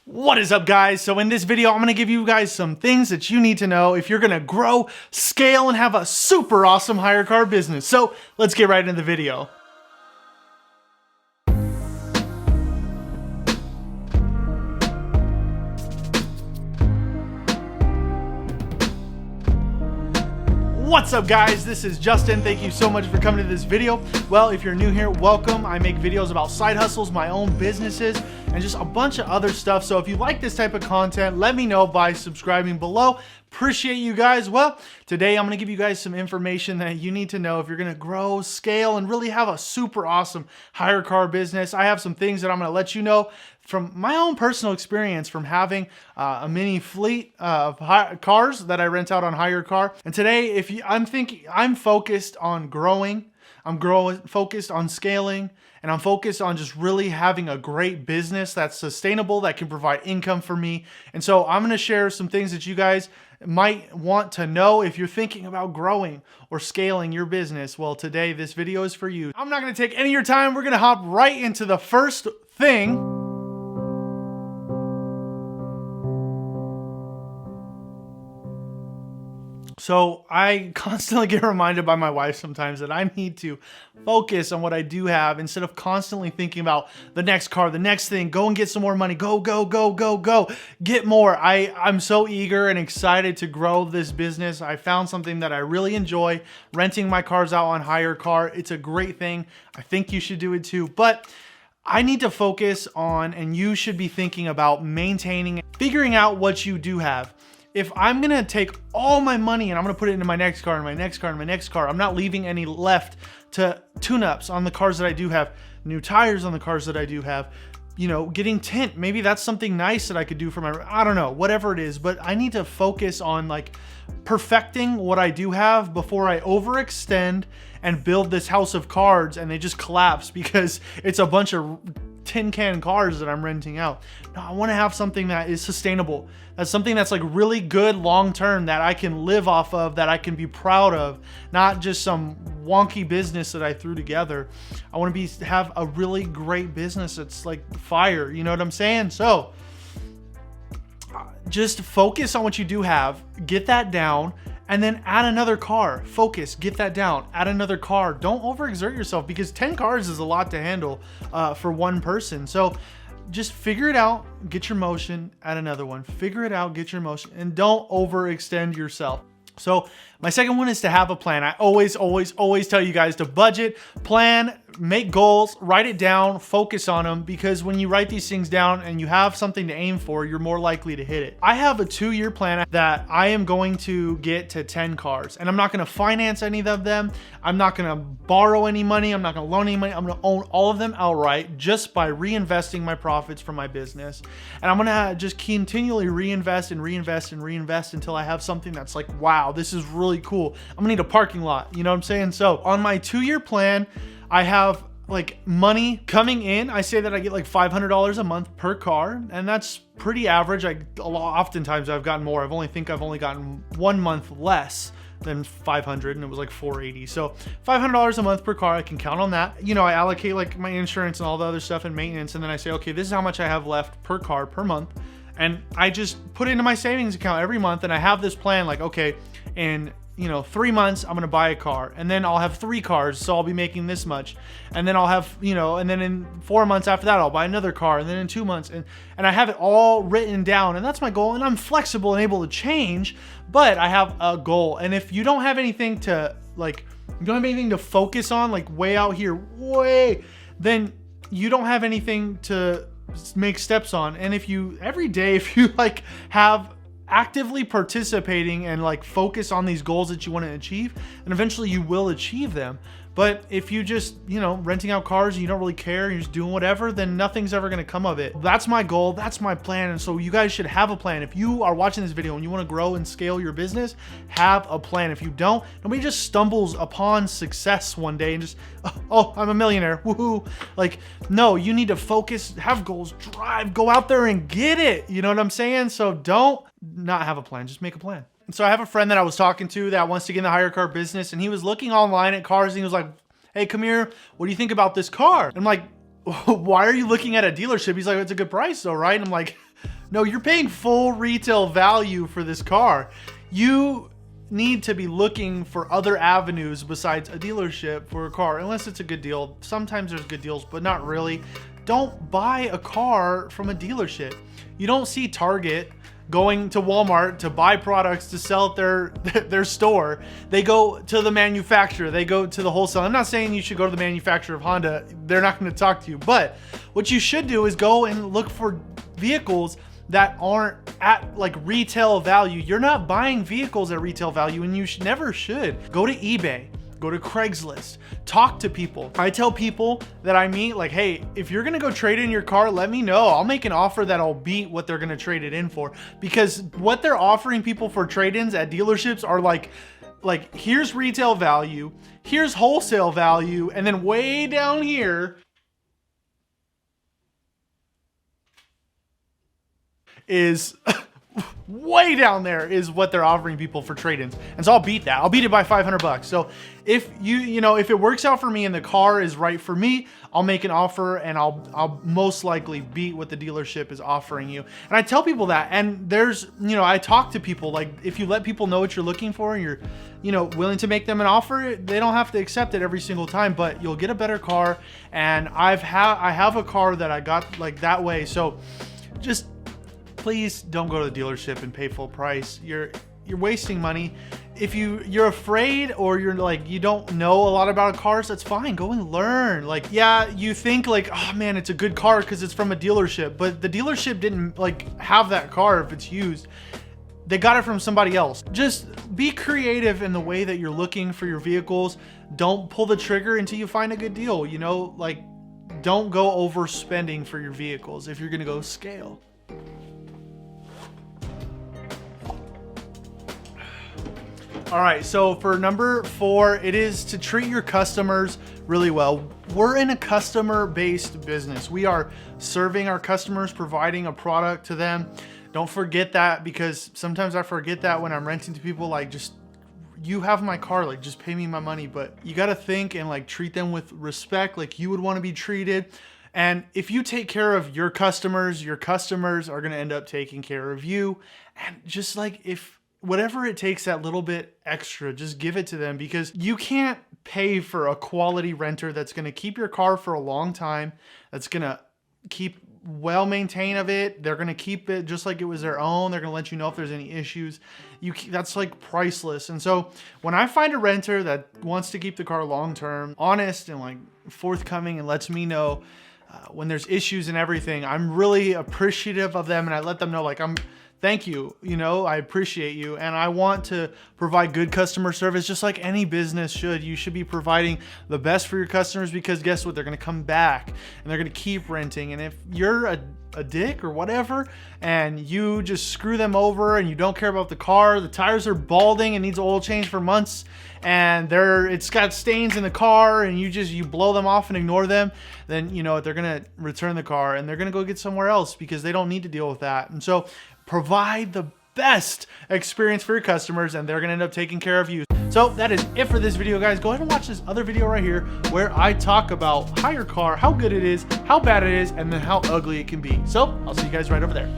What is up, guys? So in this video, I'm going to give you guys some things that you need to know if you're going to grow, scale, and have a super awesome hire car business. So let's get right into the video. What's up, guys? This is Justin. Thank you so much for coming to this video. Well, if you're new here, welcome. I make videos about side hustles, my own businesses, and just a bunch of other stuff. So if you like this type of content, let me know by subscribing below. Appreciate you guys. Well, today I'm going to give you guys some information that you need to know if you're going to grow, scale, and really have a super awesome hire car business. I have some things that I'm going to let you know from my own personal experience from having a mini fleet of cars that I rent out on Hire Car. And today, I'm focused on growing, focused on scaling, and I'm focused on just really having a great business that's sustainable, that can provide income for me. And so I'm going to share some things that you guys might want to know if you're thinking about growing or scaling your business. Well, today this video is for you. I'm not going to take any of your time. We're going to hop right into the first thing. So I constantly get reminded by my wife sometimes that I need to focus on what I do have instead of constantly thinking about the next car, the next thing, go and get some more money, go, get more. I'm so eager and excited to grow this business. I found something that I really enjoy, renting my cars out on Hire Car. It's a great thing. I think you should do it too, but I need to focus on, and you should be thinking about maintaining, figuring out what you do have. If I'm gonna take all my money and I'm gonna put it into my next car and my next car and my next car, I'm not leaving any left to tune-ups on the cars that I do have, new tires on the cars that I do have, you know, getting tint. Maybe that's something nice that I could do for I don't know, whatever it is, but I need to focus on like perfecting what I do have before I overextend and build this house of cards and they just collapse because it's a bunch of tin can cars that I'm renting out. No, I want to have something that is sustainable. That's something that's like really good long-term that I can live off of, that I can be proud of, not just some wonky business that I threw together. I want to have a really great business that's like fire. You know what I'm saying? So just focus on what you do have, get that down, and then add another car. Focus, get that down, add another car. Don't overexert yourself because 10 cars is a lot to handle for one person. So just figure it out, get your motion, add another one. Figure it out, get your motion, and don't overextend yourself. So my second one is to have a plan. I always tell you guys to budget, plan, make goals, write it down, focus on them, because when you write these things down and you have something to aim for, you're more likely to hit it. I have a 2-year plan that I am going to get to 10 cars, and I'm not going to finance any of them. I'm not going to borrow any money. I'm not going to loan any money. I'm going to own all of them outright just by reinvesting my profits from my business. And I'm going to just continually reinvest until I have something that's like, wow, this is really cool. I'm gonna need a parking lot. You know what I'm saying? So on my 2-year plan, I have like money coming in. I say that I get like $500 a month per car, and that's pretty average. Oftentimes I've gotten more. I've only gotten 1 month less than 500, and it was like 480. So $500 a month per car, I can count on that. You know, I allocate like my insurance and all the other stuff and maintenance, and then I say, okay, this is how much I have left per car per month. And I just put it into my savings account every month, and I have this plan like, okay, in 3 months, I'm gonna buy a car, and then I'll have 3 cars, so I'll be making this much. And then I'll have, and then in 4 months after that, I'll buy another car, and then in 2 months, and I have it all written down, and that's my goal. And I'm flexible and able to change, but I have a goal. And if you don't have anything to focus on, like way out here, then you don't have anything to make steps on. And if you like have actively participating and like focus on these goals that you want to achieve, and eventually you will achieve them. But if you just, renting out cars and you don't really care, you're just doing whatever, then nothing's ever going to come of it. That's my goal. That's my plan. And so you guys should have a plan. If you are watching this video and you want to grow and scale your business, have a plan. If you don't, nobody just stumbles upon success one day and just, oh, I'm a millionaire. Woohoo. Like, no, you need to focus, have goals, drive, go out there and get it. You know what I'm saying? So don't not have a plan. Just make a plan. So I have a friend that I was talking to that wants to get in the hire car business, and he was looking online at cars, and he was like, hey, come here, what do you think about this car? And I'm like, why are you looking at a dealership? He's like, it's a good price though, right? And I'm like, No, you're paying full retail value for this car. You need to be looking for other avenues besides a dealership for a car, unless it's a good deal. Sometimes there's good deals, but not really. Don't buy a car from a dealership. You don't see Target going to Walmart to buy products to sell at their store. They go to the manufacturer, they go to the wholesale. I'm not saying you should go to the manufacturer of Honda. They're not going to talk to you, but what you should do is go and look for vehicles that aren't at like retail value. You're not buying vehicles at retail value, and you never should. Go to eBay, go to Craigslist, talk to people. I tell people that I meet, like, hey, if you're gonna go trade in your car, let me know. I'll make an offer that'll beat what they're gonna trade it in for, because what they're offering people for trade-ins at dealerships are like here's retail value, here's wholesale value, and then way down here is way down there is what they're offering people for trade-ins. And so I'll beat that. I'll beat it by 500 bucks. So if if it works out for me and the car is right for me, I'll make an offer, and I'll most likely beat what the dealership is offering you. And I tell people that, and there's, I talk to people, like, if you let people know what you're looking for and you're, willing to make them an offer, they don't have to accept it every single time, but you'll get a better car. And I have a car that I got like that way. So just please don't go to the dealership and pay full price. You're wasting money. If you're afraid, or you're like, you don't know a lot about cars, that's fine. Go and learn. Like, yeah, you think like, oh man, it's a good car because it's from a dealership, but the dealership didn't like have that car if it's used. They got it from somebody else. Just be creative in the way that you're looking for your vehicles. Don't pull the trigger until you find a good deal. Like, don't go overspending for your vehicles if you're gonna go scale. All right, so for number 4, it is to treat your customers really well. We're in a customer-based business. We are serving our customers, providing a product to them. Don't forget that, because sometimes I forget that when I'm renting to people. Like, just, you have my car, like, just pay me my money. But you got to think and like treat them with respect, like you would want to be treated. And if you take care of your customers are going to end up taking care of you. And just like, if whatever it takes, that little bit extra, just give it to them, because you can't pay for a quality renter that's going to keep your car for a long time, that's going to keep well maintained of it. They're going to keep it just like it was their own. They're going to let you know if there's any issues. That's like priceless. And so when I find a renter that wants to keep the car long term, honest and like forthcoming, and lets me know when there's issues and everything, I'm really appreciative of them, and I let them know, like, thank you, I appreciate you, and I want to provide good customer service just like any business should. You should be providing the best for your customers, because guess what? They're going to come back and they're going to keep renting. And if you're a dick or whatever, and you just screw them over and you don't care about the car, the tires are balding and needs oil change for months, and it's got stains in the car, and you blow them off and ignore them, then they're going to return the car and they're going to go get somewhere else, because they don't need to deal with that. And so provide the best experience for your customers, and they're gonna end up taking care of you. So that is it for this video, guys. Go ahead and watch this other video right here where I talk about HyreCar, how good it is, how bad it is, and then how ugly it can be. So I'll see you guys right over there.